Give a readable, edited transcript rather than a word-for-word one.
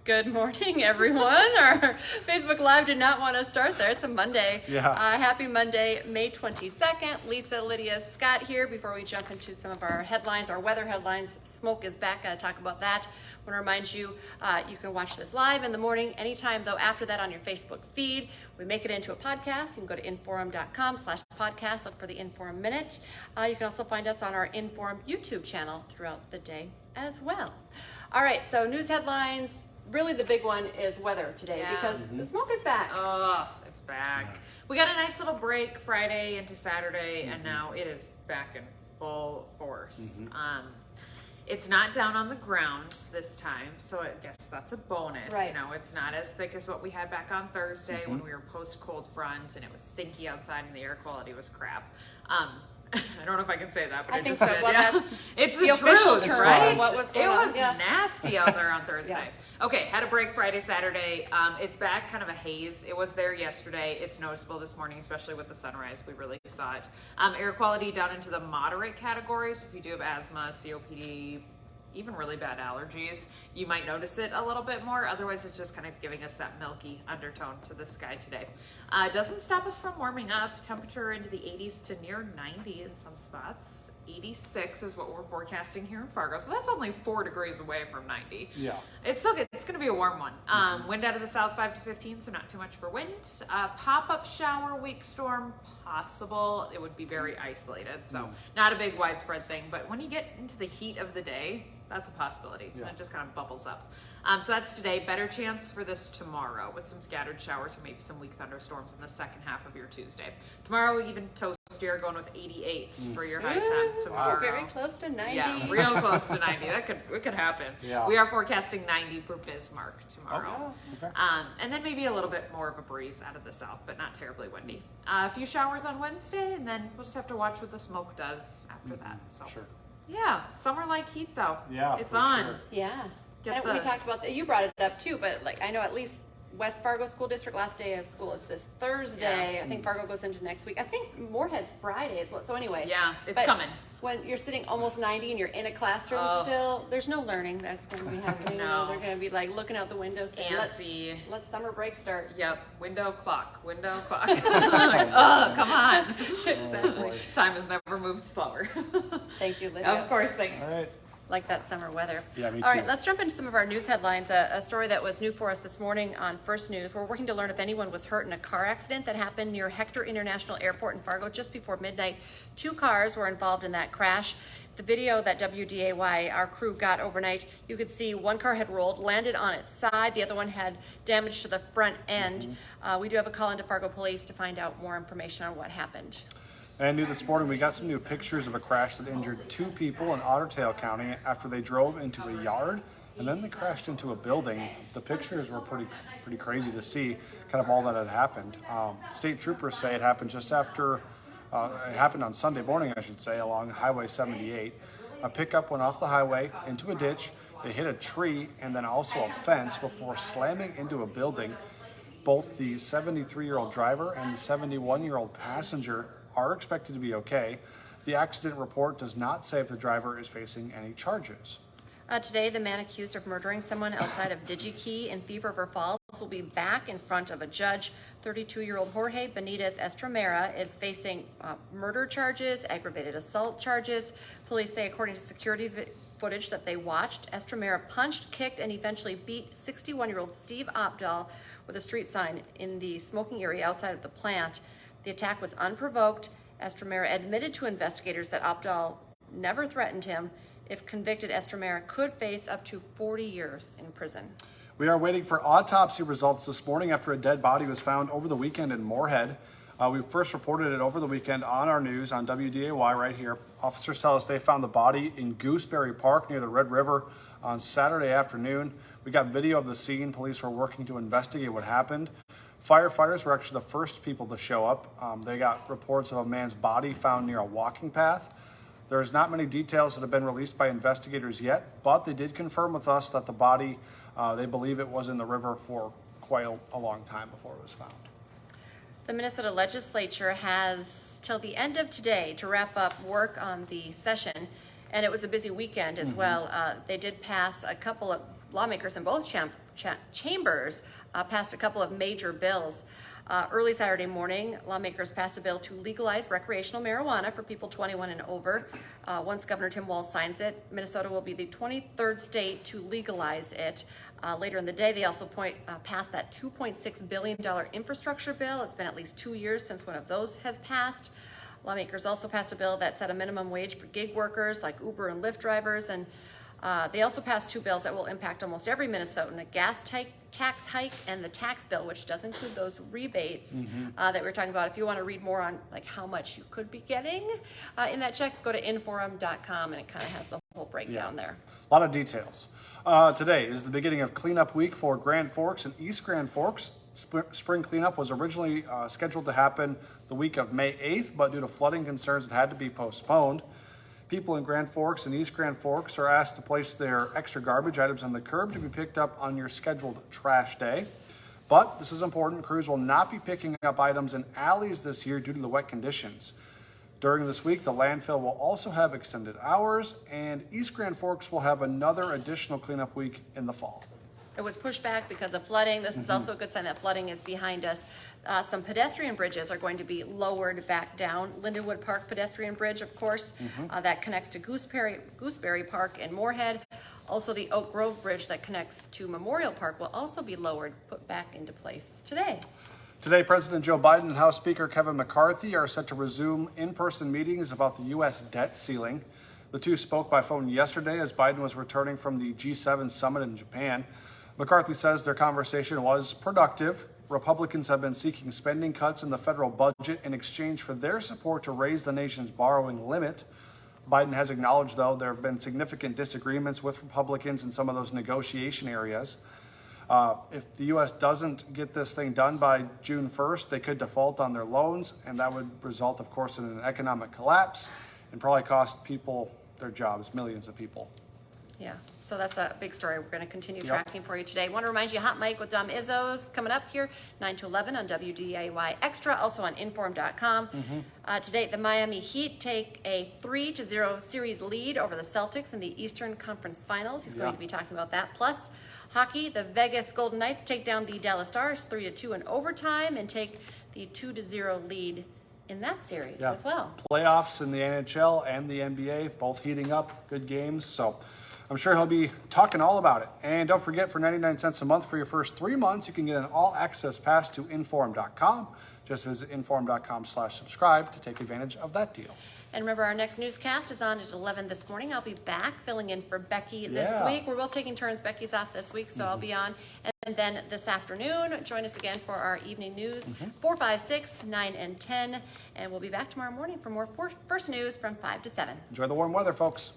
Good morning, everyone. Our Facebook Live did not want to start there. It's a Monday. Yeah. Happy Monday, May 22nd. Lisa, Lydia, Scott here. Before we jump into some of our headlines, our weather headlines, smoke is back. Got to talk about that. I want to remind you, you can watch this live in the morning, anytime, though, after that on your Facebook feed. We make it into a podcast. You can go to inforum.com/podcast, look for the Inforum Minute. You can also find us on our Inforum YouTube channel throughout the day as well. All right, so news headlines. Really the big one is weather today because the smoke is back. Oh, it's back. We got a nice little break Friday into Saturday, and now it is back in full force. It's not down on the ground this time, so I guess that's a bonus. Right. You know, it's not as thick as what we had back on Thursday when we were post cold front and it was stinky outside and the air quality was crap. I don't know if I can say that, but I it think just so. did. Well, yeah. that's It's the the official truth, term right? of what was going it on. was Yeah. nasty out there on Thursday. Yeah. Okay, had a break Friday, Saturday. It's back, kind of a haze. It was there yesterday. It's noticeable this morning, especially with the sunrise. We really saw it. Air quality down into the moderate categories. If you do have asthma, COPD, even really bad allergies, you might notice it a little bit more. Otherwise, it's just kind of giving us that milky undertone to the sky today. It doesn't stop us from warming up. Temperature into the 80s to near 90 in some spots. 86 is what we're forecasting here in Fargo. So that's only 4 degrees away from 90. Yeah. It's still good. It's going to be a warm one. Wind out of the south 5 to 15, so not too much for wind. Pop-up shower, weak storm possible. It would be very isolated, so not a big widespread thing. But when you get into the heat of the day, that's a possibility. Yeah. It just kind of bubbles up. So that's today. Better chance for this tomorrow with some scattered showers or maybe some weak thunderstorms in the second half of your Tuesday. Tomorrow, even toastier, going with 88 for your high temp tomorrow. Very close to 90. Yeah, real close to 90. It could happen. Yeah. We are forecasting 90 for Bismarck tomorrow. Okay. And then maybe a little bit more of a breeze out of the south, but not terribly windy. A few showers on Wednesday, and then we'll just have to watch what the smoke does after that. So. Sure. Yeah, summer-like heat though. Yeah, it's for on. sure. Yeah. Get And we the- talked about that. You brought it up too, but like I know at least West Fargo School District last day of school is this Thursday. Yeah. I think Fargo goes into next week. I think Moorhead's Friday as well. So anyway. Yeah, it's but coming. When you're sitting almost 90 and you're in a classroom still, there's no learning that's going to be happening. You know, No. they're going to be like looking out the window saying, Antsy. let's summer break start. Yep, window clock. Like, oh, come on. Exactly. Time has never moved slower. Thank you, Lydia. Of course, thanks. All right. Like that summer weather. Yeah, me All too. right, let's jump into some of our news headlines. A story that was new for us this morning on First News. We're working to learn if anyone was hurt in a car accident that happened near Hector International Airport in Fargo just before midnight. 2 cars were involved in that crash. The video that WDAY, our crew, got overnight, you could see one car had rolled, landed on its side. The other one had damage to the front end. We do have a call into Fargo Police to find out more information on what happened. And new this morning, we got some new pictures of a crash that injured 2 people in Otter Tail County after they drove into a yard and then they crashed into a building. The pictures were pretty crazy to see, kind of all that had happened. State troopers say it happened just after, it happened on Sunday morning, I should say, along Highway 78. A pickup went off the highway into a ditch. They hit a tree and then also a fence before slamming into a building. Both the 73-year-old driver and the 71-year-old passenger are expected to be okay. The accident report does not say if the driver is facing any charges. Today, the man accused of murdering someone outside of DigiKey in Thief River Falls will be back in front of a judge. 32-year-old Jorge Benitez Estremera is facing murder charges, aggravated assault charges. Police say, according to security footage that they watched, Estremera punched, kicked, and eventually beat 61-year-old Steve Opdahl with a street sign in the smoking area outside of the plant. The attack was unprovoked. Estremera admitted to investigators that Opdahl never threatened him. If convicted, Estremera could face up to 40 years in prison. We are waiting for autopsy results this morning after a dead body was found over the weekend in Moorhead. We first reported it over the weekend on our news on WDAY right here. Officers tell us they found the body in Gooseberry Park near the Red River on Saturday afternoon. We got video of the scene. Police were working to investigate what happened. Firefighters were actually the first people to show up. They got reports of a man's body found near a walking path. There's not many details that have been released by investigators yet, but they did confirm with us that the body, they believe it was in the river for quite a long time before it was found. The Minnesota legislature has till the end of today to wrap up work on the session, and it was a busy weekend as well. They did pass a couple of lawmakers in both chambers passed a couple of major bills. Early Saturday morning, lawmakers passed a bill to legalize recreational marijuana for people 21 and over. Once Governor Tim Walz signs it, Minnesota will be the 23rd state to legalize it. Later in the day, they also passed that $2.6 billion infrastructure bill. It's been at least 2 years since one of those has passed. Lawmakers also passed a bill that set a minimum wage for gig workers like Uber and Lyft drivers, and they also passed 2 bills that will impact almost every Minnesotan: a gas tax hike and the tax bill, which does include those rebates that we were talking about. If you want to read more on like how much you could be getting in that check, go to inforum.com, and it kind of has the whole breakdown there. A lot of details. Today is the beginning of cleanup week for Grand Forks and East Grand Forks. Spring cleanup was originally scheduled to happen the week of May 8th, but due to flooding concerns, it had to be postponed. People in Grand Forks and East Grand Forks are asked to place their extra garbage items on the curb to be picked up on your scheduled trash day. But this is important, crews will not be picking up items in alleys this year due to the wet conditions. During this week, the landfill will also have extended hours, and East Grand Forks will have another additional cleanup week in the fall. It was pushed back because of flooding. This is also a good sign that flooding is behind us. Some pedestrian bridges are going to be lowered back down. Lindenwood Park pedestrian bridge, of course, that connects to Gooseberry Park and Moorhead. Also, the Oak Grove Bridge that connects to Memorial Park will also be lowered, put back into place today. Today, President Joe Biden and House Speaker Kevin McCarthy are set to resume in-person meetings about the U.S. debt ceiling. The two spoke by phone yesterday as Biden was returning from the G7 summit in Japan. McCarthy says their conversation was productive. Republicans have been seeking spending cuts in the federal budget in exchange for their support to raise the nation's borrowing limit. Biden has acknowledged, though, there have been significant disagreements with Republicans in some of those negotiation areas. If the U.S. doesn't get this thing done by June 1st, they could default on their loans, and that would result, of course, in an economic collapse and probably cost people their jobs, millions of people. Yeah, so that's a big story. We're going to continue tracking for you today. I want to remind you, Hot Mic with Dom Izzo's coming up here, 9 to 11 on WDAY Extra, also on inform.com. Today, the Miami Heat take a 3-0 series lead over the Celtics in the Eastern Conference Finals. He's going to be talking about that. Plus, hockey, the Vegas Golden Knights take down the Dallas Stars 3-2 in overtime and take the 2-0 lead in that series as well. Playoffs in the NHL and the NBA, both heating up, good games. So I'm sure he'll be talking all about it. And don't forget, for 99 cents a month for your first 3 months, you can get an all-access pass to inform.com. Just visit inform.com/subscribe to take advantage of that deal. And remember, our next newscast is on at 11 this morning. I'll be back filling in for Becky this week. We're both taking turns. Becky's off this week, so I'll be on. And then this afternoon, join us again for our evening news, 4, 5, 6, 9, and 10. And we'll be back tomorrow morning for more First News from 5 to 7. Enjoy the warm weather, folks.